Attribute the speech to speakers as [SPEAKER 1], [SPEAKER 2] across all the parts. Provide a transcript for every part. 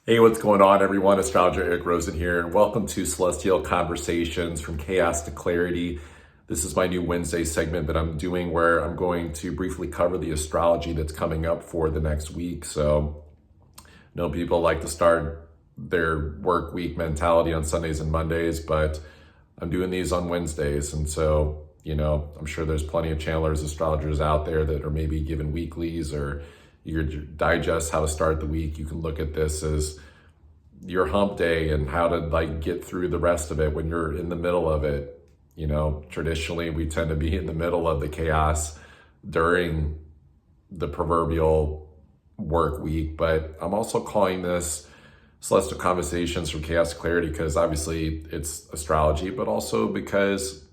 [SPEAKER 1] Hey, what's going on, everyone? Astrologer Eric Rosen here, and welcome to Celestial Conversations from Chaos to Clarity. This is my new Wednesday segment that I'm doing where I'm going to briefly cover the astrology that's coming up for the next week. So, I know people like to start their work week mentality on Sundays and Mondays, but I'm doing these on Wednesdays. And so, I'm sure there's plenty of channelers, astrologers out there that are maybe given weeklies or you digest how to start the week. You can look at this as your hump day and how to get through the rest of it when you're in the middle of it. Traditionally we tend to be in the middle of the chaos during the proverbial work week, but I'm also calling this Celestial Conversations from Chaos to Clarity because obviously it's astrology, but also because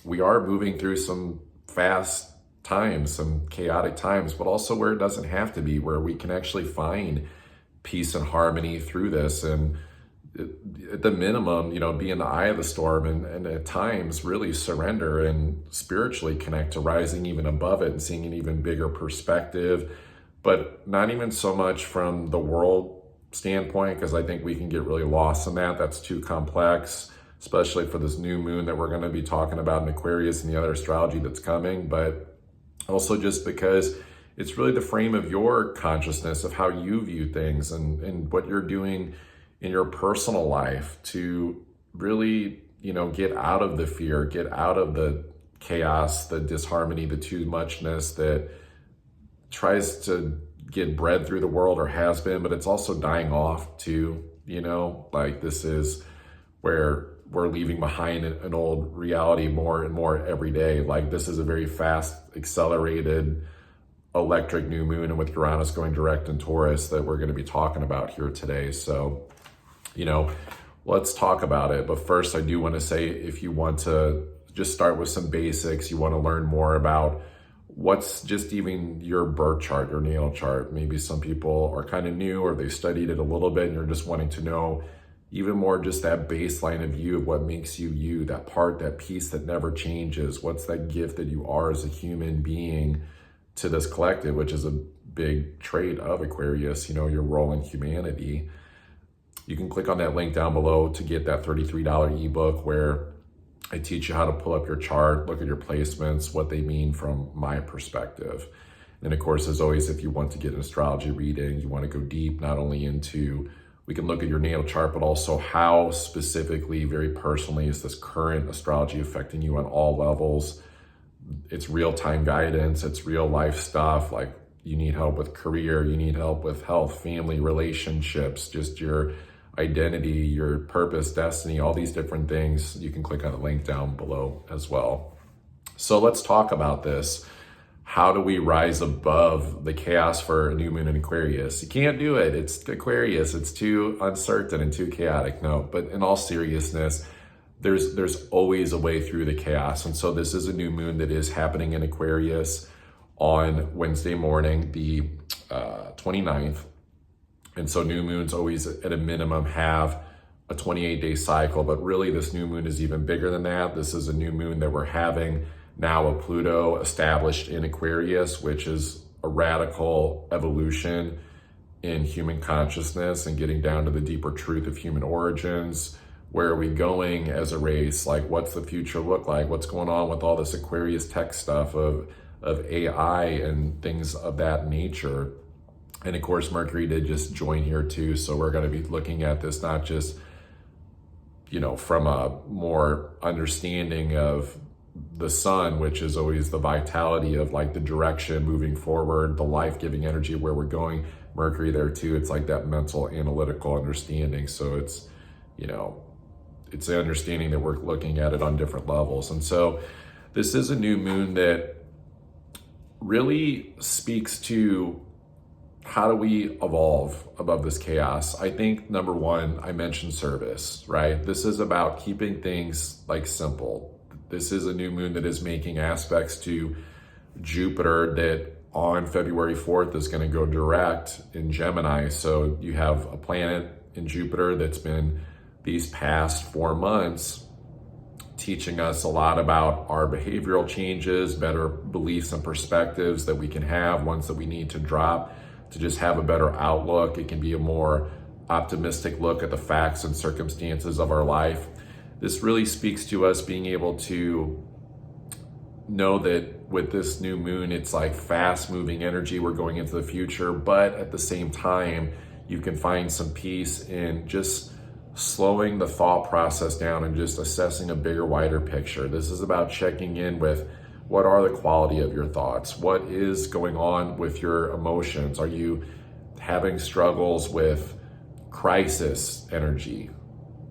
[SPEAKER 1] we are moving through some fast times, some chaotic times, but also where it doesn't have to be, where we can actually find peace and harmony through this. And at the minimum, be in the eye of the storm and at times really surrender and spiritually connect to rising even above it and seeing an even bigger perspective, but not even so much from the world standpoint, because I think we can get really lost in that. That's too complex, especially for this new moon that we're going to be talking about in Aquarius and the other astrology that's coming, but also just because it's really the frame of your consciousness of how you view things and what you're doing in your personal life to really, get out of the fear, get out of the chaos, the disharmony, the too muchness that tries to get bred through the world or has been, but it's also dying off too, this is where we're leaving behind an old reality more and more every day. This is a very fast, accelerated, electric new moon, and with Uranus going direct in Taurus that we're going to be talking about here today. So, let's talk about it. But first, I do want to say, if you want to just start with some basics, you want to learn more about what's just even your birth chart, your natal chart. Maybe some people are kind of new or they studied it a little bit and you're just wanting to know even more just that baseline of you, of what makes you you, that part, that piece that never changes. What's that gift that you are as a human being to this collective, which is a big trait of Aquarius, your role in humanity. You can click on that link down below to get that $33 ebook where I teach you how to pull up your chart, look at your placements, what they mean from my perspective. And of course, as always, if you want to get an astrology reading, you want to go deep, not only into, we can look at your natal chart, but also how specifically, very personally, is this current astrology affecting you on all levels. It's real-time guidance, it's real life stuff. Like, you need help with career, you need help with health, family, relationships, just your identity, your purpose, destiny, all these different things. You can click on the link down below as well. So let's talk about this. How do we rise above the chaos for a new moon in Aquarius? You can't do it. It's Aquarius. It's too uncertain and too chaotic. No, but in all seriousness, there's always a way through the chaos. And so this is a new moon that is happening in Aquarius on Wednesday morning, the 29th. And so new moons always at a minimum have a 28-day cycle, but really this new moon is even bigger than that. This is a new moon that we're having now, a Pluto established in Aquarius, which is a radical evolution in human consciousnness and getting down to the deeper truth of human origins. Where are we going as a race? What's the future look like? What's going on with all this Aquarius tech stuff of AI and things of that nature? And of course, Mercury did just join here too. So we're going to be looking at this not just, from a more understanding of the sun, which is always the vitality of the direction moving forward, the life-giving energy of where we're going. Mercury there too. It's like that mental analytical understanding. So it's, it's the understanding that we're looking at it on different levels. And so this is a new moon that really speaks to how do we evolve above this chaos. I think number one, I mentioned service, right? This is about keeping things simple. This is a new moon that is making aspects to Jupiter that on February 4th is going to go direct in Gemini. So you have a planet in Jupiter that's been these past 4 months teaching us a lot about our behavioral changes, better beliefs and perspectives that we can have, ones that we need to drop to just have a better outlook. It can be a more optimistic look at the facts and circumstances of our life. This really speaks to us being able to know that with this new moon, it's like fast moving energy. We're going into the future, but at the same time, you can find some peace in just slowing the thought process down and just assessing a bigger, wider picture. This is about checking in with what are the quality of your thoughts? What is going on with your emotions? Are you having struggles with crisis energy?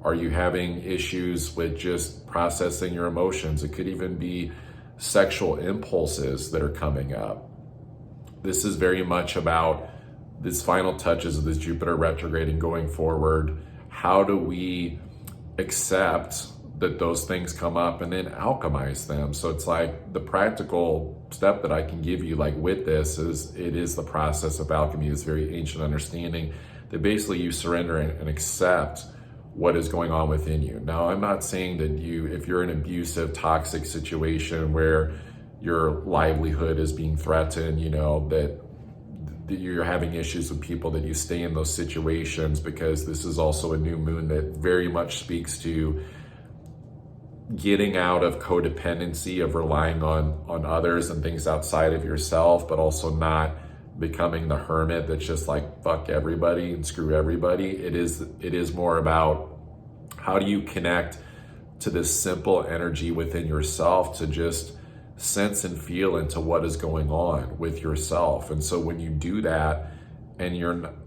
[SPEAKER 1] Are you having issues with just processing your emotions? It could even be sexual impulses that are coming up. This is very much about these final touches of this Jupiter retrograde and going forward. How do we accept that those things come up and then alchemize them? So it's like the practical step that I can give you like with this is it is the process of alchemy, this very ancient understanding that basically you surrender and accept what is going on within you. Now, I'm not saying that if you're in an abusive, toxic situation where your livelihood is being threatened, that you're having issues with people, that you stay in those situations, because this is also a new moon that very much speaks to getting out of codependency of relying on others and things outside of yourself, but also not becoming the hermit that's just like fuck everybody and screw everybody. It is more about how do you connect to this simple energy within yourself to just sense and feel into what is going on with yourself. And so when you do that, and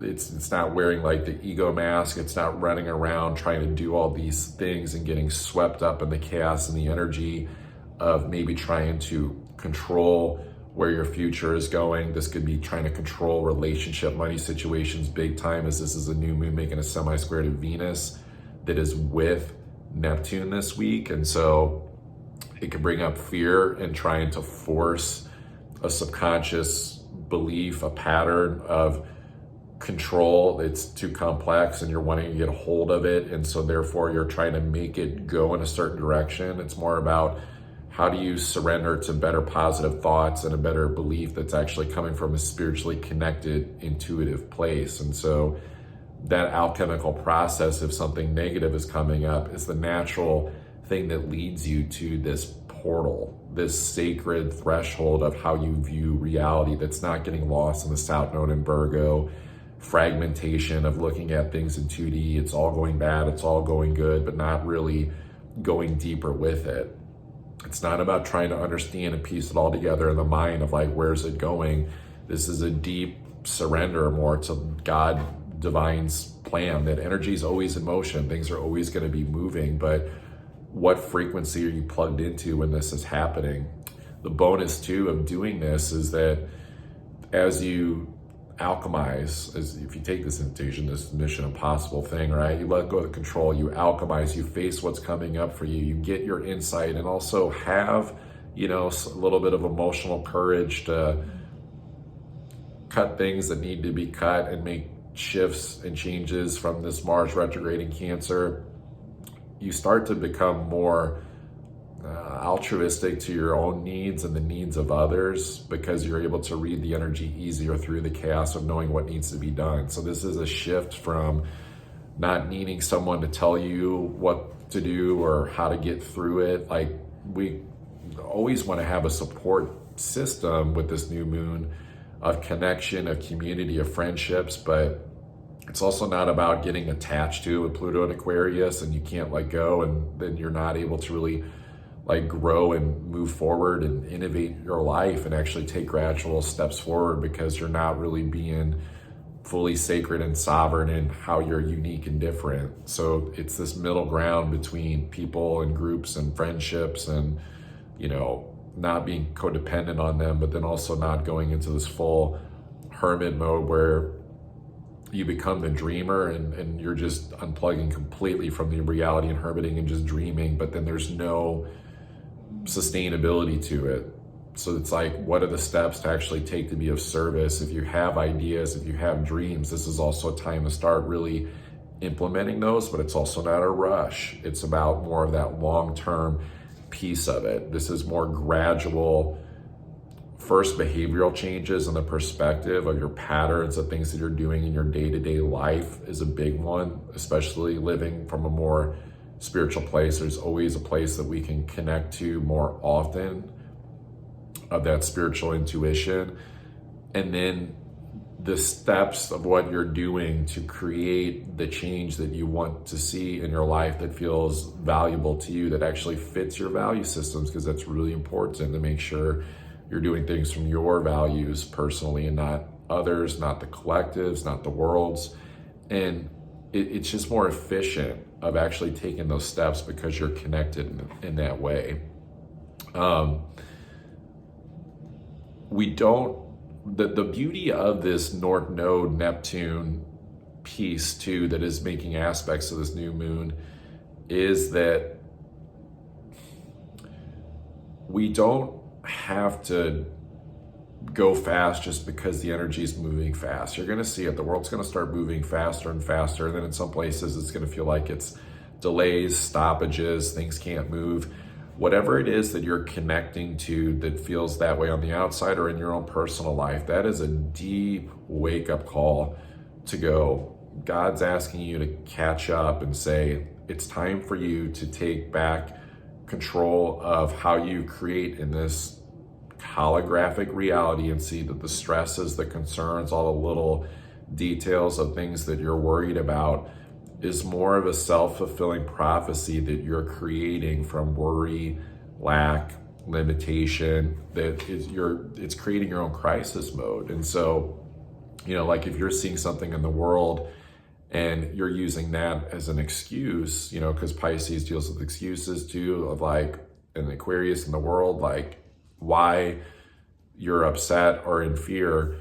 [SPEAKER 1] it's not wearing like the ego mask, it's not running around trying to do all these things and getting swept up in the chaos and the energy of maybe trying to control where your future is going. This could be trying to control relationship, money situations big time, as this is a new moon making a semi-square to Venus that is with Neptune this week. And so it can bring up fear and trying to force a subconscious belief, a pattern of control. It's too complex and you're wanting to get a hold of it. And so therefore you're trying to make it go in a certain direction. It's more about how do you surrender to better positive thoughts and a better belief that's actually coming from a spiritually connected, intuitive place. And so that alchemical process, if something negative is coming up, is the natural thing that leads you to this portal, this sacred threshold of how you view reality that's not getting lost in the South Node in Virgo, fragmentation of looking at things in 2D. It's all going bad, it's all going good, but not really going deeper with it. It's not about trying to understand and piece it all together in the mind of like, where's it going? This is a deep surrender more to God, divine's plan, that energy is always in motion. Things are always going to be moving, but what frequency are you plugged into when this is happening? The bonus too of doing this is that as you alchemize, as if you take this invitation, this mission impossible thing, right? You let go of the control, you alchemize, you face what's coming up for you, you get your insight, and also have, a little bit of emotional courage to cut things that need to be cut and make shifts and changes from this Mars retrograde in Cancer. You start to become more altruistic to your own needs and the needs of others, because you're able to read the energy easier through the chaos of knowing what needs to be done. So this is a shift from not needing someone to tell you what to do or how to get through it. Like, we always want to have a support system with this new moon of connection, of community, of friendships, but it's also not about getting attached to with Pluto and Aquarius and you can't let go, and then you're not able to really like grow and move forward and innovate your life and actually take gradual steps forward, because you're not really being fully sacred and sovereign in how you're unique and different. So it's this middle ground between people and groups and friendships and, not being codependent on them, but then also not going into this full hermit mode where you become the dreamer and you're just unplugging completely from the reality and hermiting and just dreaming, but then there's no sustainability to it. So it's like, what are the steps to actually take to be of service? If you have ideas, if you have dreams, this is also a time to start really implementing those, but it's also not a rush. It's about more of that long-term piece of it. This is more gradual first behavioral changes and the perspective of your patterns, the things that you're doing in your day-to-day life is a big one, especially living from a more spiritual place. There's always a place that we can connect to more often of that spiritual intuition. And then the steps of what you're doing to create the change that you want to see in your life that feels valuable to you, that actually fits your value systems, because that's really important to make sure you're doing things from your values personally and not others, not the collectives, not the world's. And it's just more efficient of actually taking those steps because you're connected in that way. The beauty of this North Node Neptune piece too, that is making aspects of this new moon, is that we don't have to go fast just because the energy is moving fast. You're going to see it. The world's going to start moving faster and faster. And then in some places, it's going to feel like it's delays, stoppages, things can't move. Whatever it is that you're connecting to that feels that way on the outside or in your own personal life, that is a deep wake-up call to go. God's asking you to catch up and say, it's time for you to take back control of how you create in this holographic reality and see that the stresses, the concerns, all the little details of things that you're worried about is more of a self-fulfilling prophecy that you're creating from worry, lack, limitation, it's creating your own crisis mode. And so, like if you're seeing something in the world and you're using that as an excuse, because Pisces deals with excuses too, of like an Aquarius in the world, like why you're upset or in fear,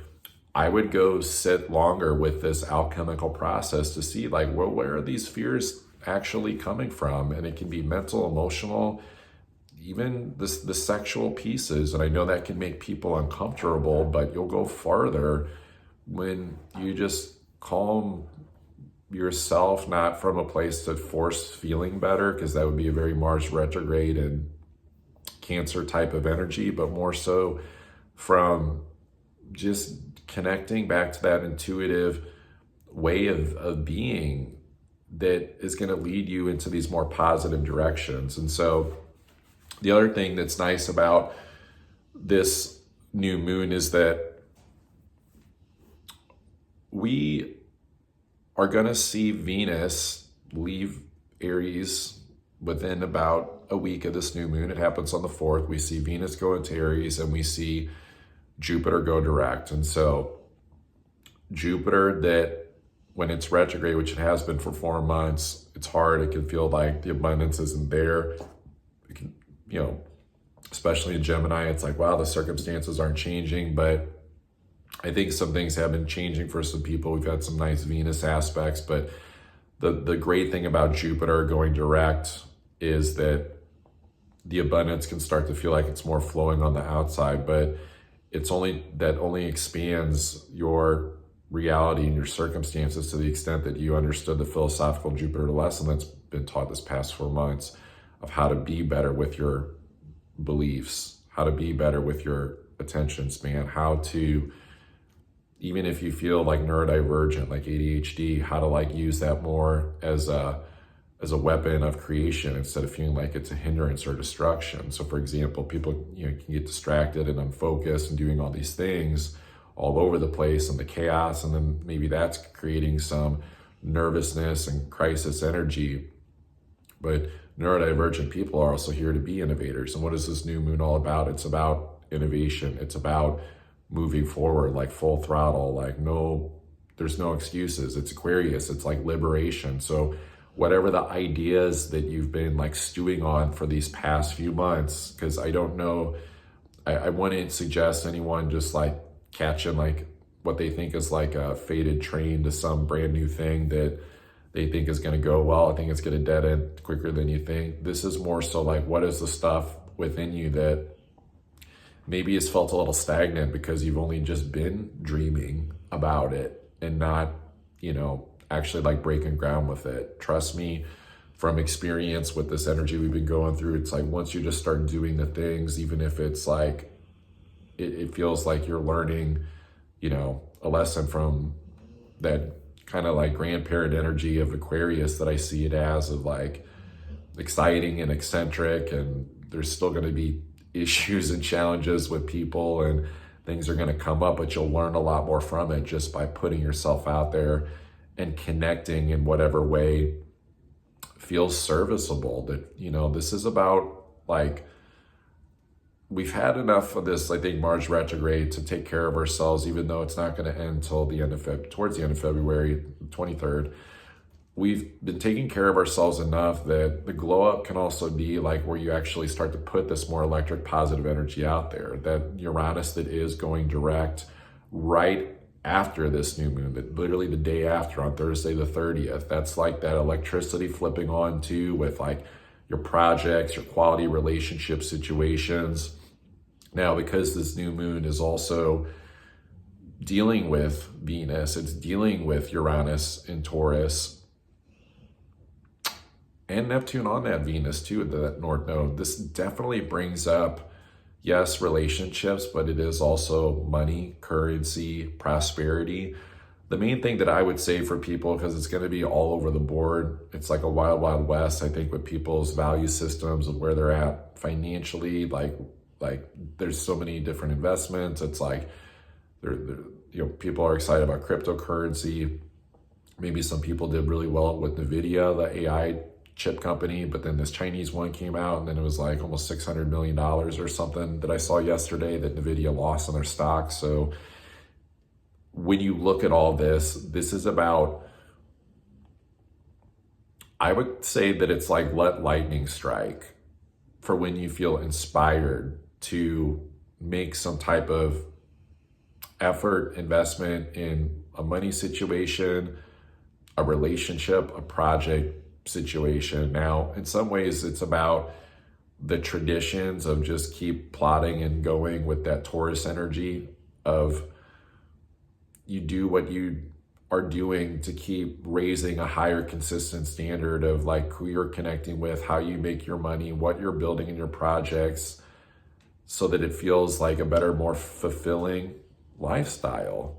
[SPEAKER 1] I would go sit longer with this alchemical process to see like, well, where are these fears actually coming from? And it can be mental, emotional, even the sexual pieces. And I know that can make people uncomfortable, but you'll go farther when you just calm yourself, not from a place to force feeling better, because that would be a very Mars retrograde and Cancer type of energy, but more so from just connecting back to that intuitive way of being that is going to lead you into these more positive directions. And so the other thing that's nice about this new moon is that we are going to see Venus leave Aries within about a week of this new moon. It happens on the 4th. We see Venus go into Aries and we see Jupiter go direct. And so Jupiter, that when it's retrograde, which it has been for 4 months, it's hard. It can feel like the abundance isn't there. It can, especially in Gemini, it's like, wow, the circumstances aren't changing. But I think some things have been changing for some people. We've had some nice Venus aspects, but the great thing about Jupiter going direct is that the abundance can start to feel like it's more flowing on the outside, but only expands your reality and your circumstances to the extent that you understood the philosophical Jupiter lesson that's been taught this past 4 months of how to be better with your beliefs, how to be better with your attention span, how to, even if you feel like neurodivergent, like ADHD, how to like use that more as a weapon of creation instead of feeling like it's a hindrance or destruction. So for example, people can get distracted and unfocused and doing all these things all over the place and the chaos, and then maybe that's creating some nervousness and crisis energy. But neurodivergent people are also here to be innovators. And what is this new moon all about? It's about innovation. It's about moving forward, like full throttle, like there's no excuses. It's Aquarius. It's like liberation. So whatever the ideas that you've been like stewing on for these past few months, because I don't know, I wouldn't suggest anyone just like catching like what they think is like a fated train to some brand new thing that they think is going to go well. I think it's going to dead end quicker than you think. This is more so like, what is the stuff within you that maybe has felt a little stagnant because you've only just been dreaming about it and not, actually like breaking ground with it. Trust me, from experience with this energy we've been going through, it's like once you just start doing the things, even if it's like it feels like you're learning, a lesson from that kind of like grandparent energy of Aquarius that I see it as, of like exciting and eccentric, and there's still going to be issues and challenges with people, and things are going to come up, but you'll learn a lot more from it just by putting yourself out there and connecting in whatever way feels serviceable. That, this is about, like, we've had enough of this, I think, Mars retrograde to take care of ourselves, even though it's not going to end till towards the end of February 23rd. We've been taking care of ourselves enough that the glow up can also be like where you actually start to put this more electric positive energy out there. That Uranus that is going direct right after this new moon, that literally the day after, on Thursday the 30th, that's like that electricity flipping on too, with like your projects, your quality relationship situations. Now, because this new moon is also dealing with Venus, it's dealing with Uranus in Taurus, and Neptune on that Venus too, that North Node. This definitely brings up, yes, relationships, but it is also money, currency, prosperity. The main thing that I would say for people, because it's going to be all over the board, it's like a wild, wild west, I think, with people's value systems of where they're at financially. Like there's so many different investments. It's like, people are excited about cryptocurrency. Maybe some people did really well with NVIDIA, the AI chip company, but then this Chinese one came out, and then it was like almost $600 million or something that I saw yesterday that NVIDIA lost on their stock. So when you look at all this is about, I would say that it's like, let lightning strike for when you feel inspired to make some type of effort, investment in a money situation, a relationship, a project situation. Now, in some ways, it's about the traditions of just keep plotting and going with that Taurus energy of, you do what you are doing to keep raising a higher consistent standard of like who you're connecting with, how you make your money, what you're building in your projects, so that it feels like a better, more fulfilling lifestyle.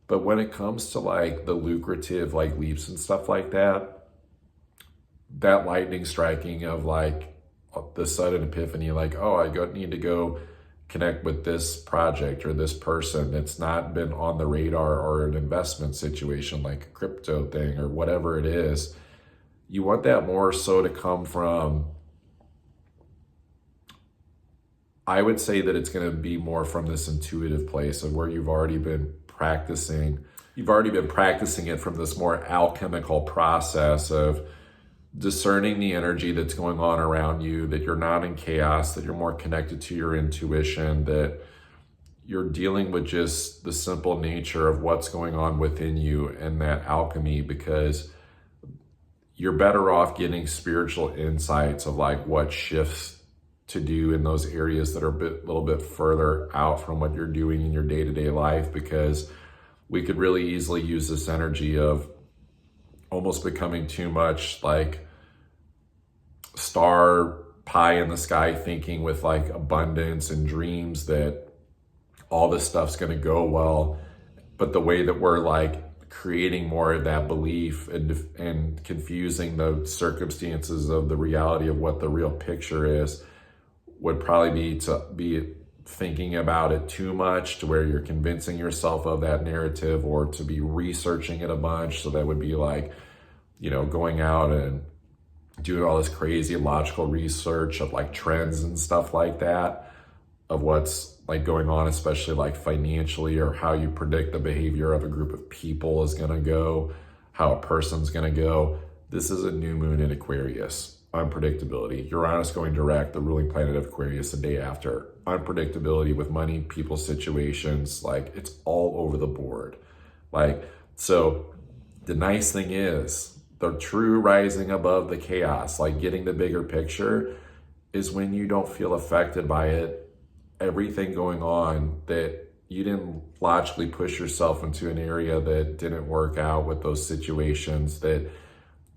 [SPEAKER 1] But when it comes to like the lucrative like leaps and stuff like that, that lightning striking of like the sudden epiphany, like, oh, need to go connect with this project or this person that's not been on the radar, or an investment situation like a crypto thing or whatever it is. You want that more so to come from, I would say that it's going to be more from this intuitive place of where you've already been practicing it from this more alchemical process of discerning the energy that's going on around you, that you're not in chaos, that you're more connected to your intuition, that you're dealing with just the simple nature of what's going on within you and that alchemy, because you're better off getting spiritual insights of like what shifts to do in those areas that are a little bit further out from what you're doing in your day-to-day life, because we could really easily use this energy of almost becoming too much like star pie in the sky thinking with like abundance and dreams that all this stuff's going to go well. But the way that we're like creating more of that belief and confusing the circumstances of the reality of what the real picture is would probably be to be thinking about it too much to where you're convincing yourself of that narrative, or to be researching it a bunch. So that would be like, going out and doing all this crazy logical research of like trends and stuff like that, of what's like going on, especially like financially, or how you predict the behavior of a group of people is going to go, how a person's going to go. This is a new moon in Aquarius. Unpredictability. Uranus going direct, the ruling planet of Aquarius, the day after. Unpredictability with money, people, situations, like it's all over the board. Like, so the nice thing is, the true rising above the chaos, like getting the bigger picture, is when you don't feel affected by it, everything going on, that you didn't logically push yourself into an area that didn't work out with those situations, that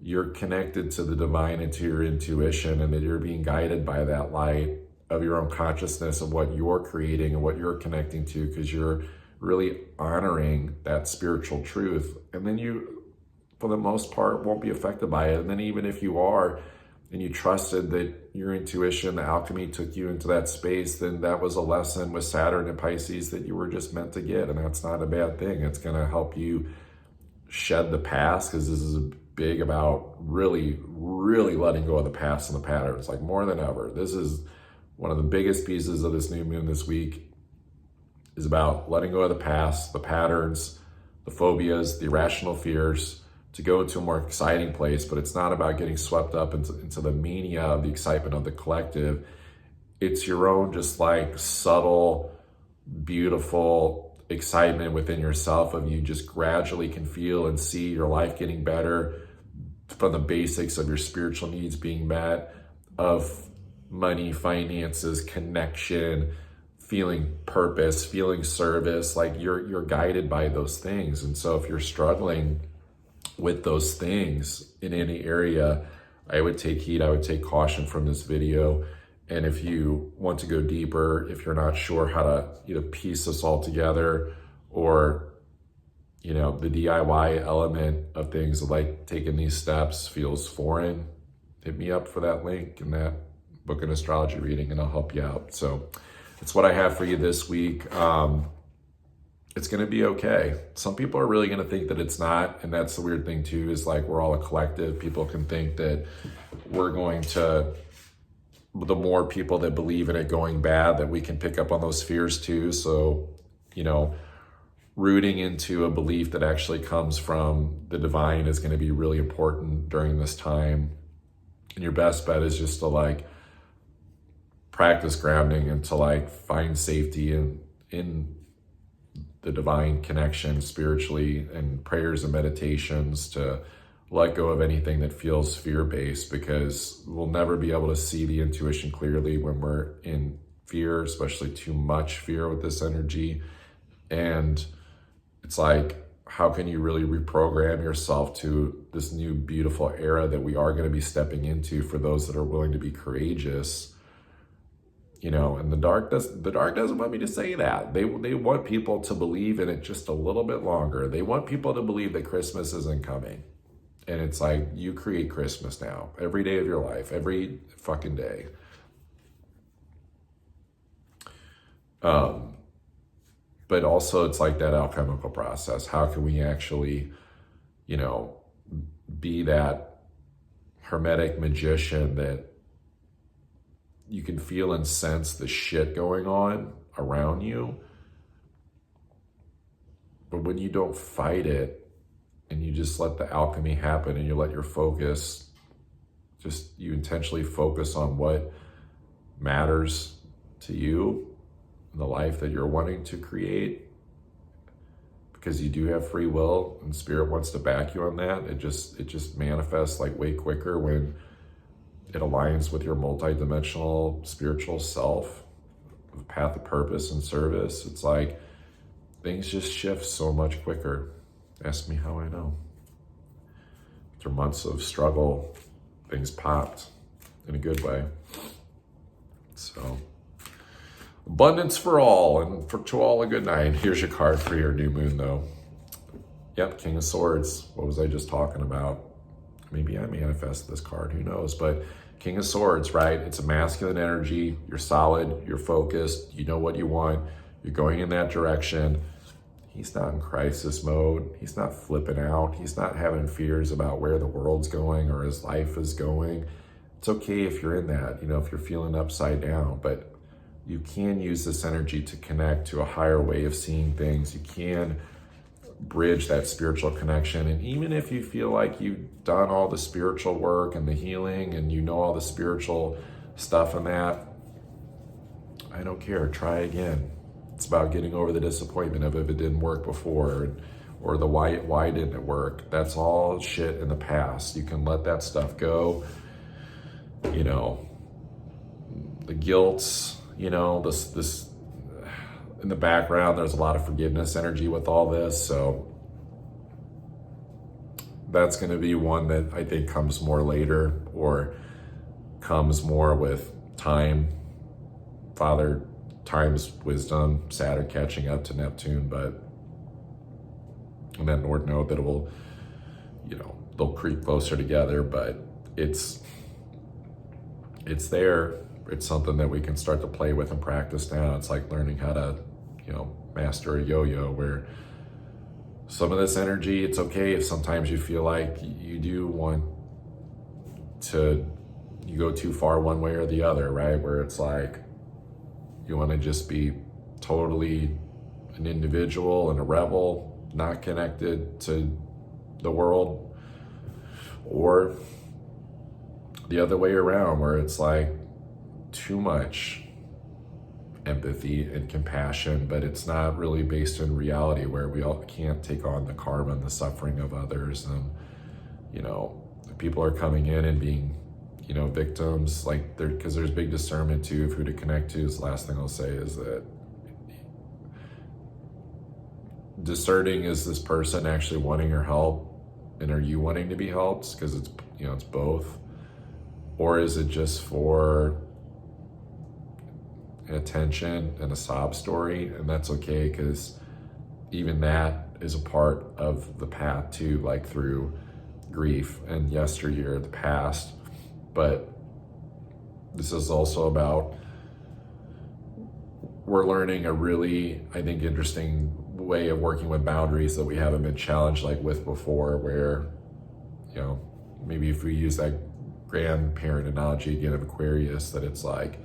[SPEAKER 1] you're connected to the divine and to your intuition, and that you're being guided by that light of your own consciousness of what you're creating and what you're connecting to, because you're really honoring that spiritual truth. And then you, for the most part, won't be affected by it. And then even if you are, and you trusted that your intuition, the alchemy took you into that space, then that was a lesson with Saturn and Pisces that you were just meant to get. And that's not a bad thing. It's going to help you shed the past, because this is big about really, really letting go of the past and the patterns, like more than ever. This is one of the biggest pieces of this new moon this week, is about letting go of the past, the patterns, the phobias, the irrational fears, to go into a more exciting place. But it's not about getting swept up into the mania of the excitement of the collective. It's your own just like subtle, beautiful excitement within yourself of you just gradually can feel and see your life getting better from the basics of your spiritual needs being met, of money, finances, connection, feeling purpose, feeling service. Like you're guided by those things. And so if you're struggling with those things in any area, I would take heed, I would take caution from this video. And if you want to go deeper, if you're not sure how to either piece this all together, or the DIY element of things like taking these steps feels foreign, hit me up for that link in that book and astrology reading, and I'll help you out. So it's what I have for you this week. It's going to be okay. Some people are really going to think that it's not. And that's the weird thing too, is like, we're all a collective. People can think that we're going to, the more people that believe in it going bad, that we can pick up on those fears too. So, rooting into a belief that actually comes from the divine is going to be really important during this time. And your best bet is just to like practice grounding and to like find safety in the divine connection spiritually, and prayers and meditations to let go of anything that feels fear-based, because we'll never be able to see the intuition clearly when we're in fear, especially too much fear with this energy. And it's like, how can you really reprogram yourself to this new beautiful era that we are going to be stepping into for those that are willing to be courageous? And the dark doesn't want me to say that. They want people to believe in it just a little bit longer. They want people to believe that Christmas isn't coming. And it's like, you create Christmas now, every day of your life, every fucking day. But also it's like that alchemical process. How can we actually, be that hermetic magician that you can feel and sense the shit going on around you, but when you don't fight it and you just let the alchemy happen and you let your focus, you intentionally focus on what matters to you, the life that you're wanting to create, because you do have free will and spirit wants to back you on that. It just manifests like way quicker when it aligns with your multidimensional spiritual self, the path of purpose and service. It's like things just shift so much quicker. Ask me how I know. After months of struggle, things popped in a good way. So, abundance for all, and to all a good night. Here's your card for your new moon though. Yep, King of Swords. What was I just talking about? Maybe I manifest this card, who knows? But King of Swords, right? It's a masculine energy. You're solid, you're focused, you know what you want, you're going in that direction. He's not in crisis mode. He's not flipping out. He's not having fears about where the world's going or his life is going. It's okay if you're in that, if you're feeling upside down, but you can use this energy to connect to a higher way of seeing things. You can bridge that spiritual connection. And even if you feel like you've done all the spiritual work and the healing and you know all the spiritual stuff and that, I don't care, try again. It's about getting over the disappointment of if it didn't work before, or the why didn't it work. That's all shit in the past. You can let that stuff go. The guilt, this in the background, there's a lot of forgiveness energy with all this. So that's going to be one that I think comes more later, or comes more with time. Father times wisdom, Saturn catching up to Neptune, and that North Node that will, they'll creep closer together, but it's there. It's something that we can start to play with and practice now. It's like learning how to, master a yo-yo, where some of this energy, it's okay if sometimes you feel like you do want to, you go too far one way or the other, right? Where it's like, you want to just be totally an individual and a rebel, not connected to the world, or the other way around, where it's like too much empathy and compassion, but it's not really based in reality, where we all can't take on the karma and the suffering of others. And, people are coming in and being, victims, like because there's big discernment too of who to connect to. Is the last thing I'll say is that discerning, is this person actually wanting your help, and are you wanting to be helped? Because it's, it's both. Or is it just for attention and a sob story? And that's okay, because even that is a part of the path too, like through grief and yesteryear, the past. But this is also about, we're learning a really, I think, interesting way of working with boundaries that we haven't been challenged like with before, where, maybe if we use that grandparent analogy again of Aquarius, that it's like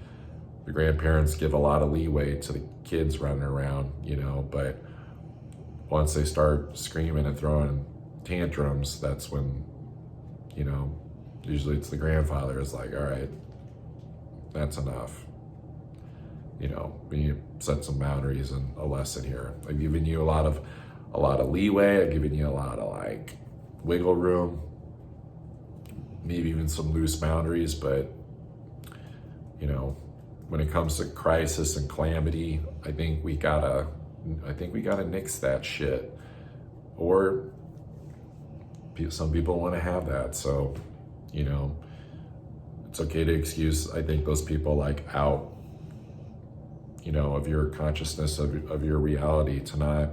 [SPEAKER 1] the grandparents give a lot of leeway to the kids running around, but once they start screaming and throwing tantrums, that's when, usually it's the grandfather is like, all right, that's enough. We need to set some boundaries and a lesson here. I've given you a lot of leeway. I've given you a lot of like wiggle room, maybe even some loose boundaries, but when it comes to crisis and calamity, I think we gotta nix that shit. Or some people want to have that, so it's okay to excuse, I think, those people like out of your consciousness, of your reality, to not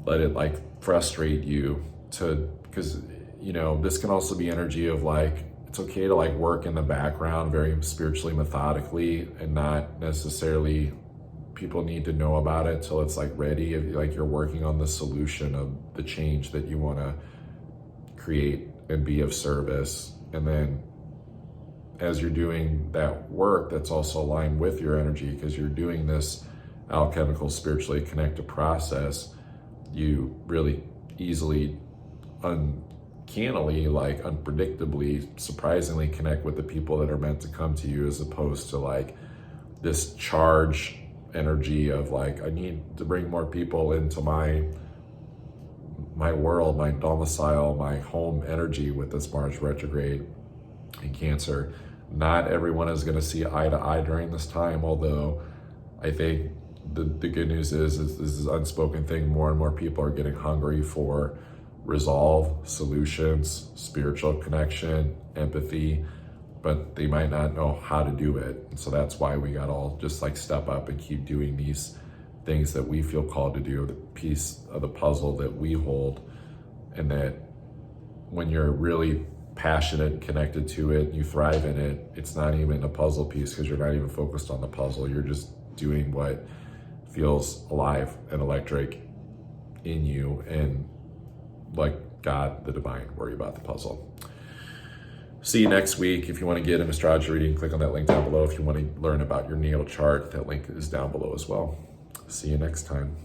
[SPEAKER 1] let it like frustrate you, because this can also be energy of like, it's okay to like work in the background very spiritually, methodically, and not necessarily people need to know about it till it's like ready. If like you're working on the solution of the change that you want to create and be of service, and then as you're doing that work, that's also aligned with your energy, because you're doing this alchemical, spiritually connected process, you really easily, uncannily, like unpredictably, surprisingly connect with the people that are meant to come to you, as opposed to like this charge energy of like, I need to bring more people into my world, my domicile, my home energy with this Mars retrograde in Cancer. Not everyone is going to see eye to eye during this time, although I think the good news is this is an unspoken thing. More and more people are getting hungry for resolve, solutions, spiritual connection, empathy, but they might not know how to do it. And so that's why we got to all just like step up and keep doing these things that we feel called to do, the piece of the puzzle that we hold. And that when you're really passionate and connected to it, you thrive in it, it's not even a puzzle piece, because you're not even focused on the puzzle. You're just doing what feels alive and electric in you, and like God, the divine, worry about the puzzle. See you next week. If you want to get an astrology reading, click on that link down below. If you want to learn about your natal chart, that link is down below as well. See you next time.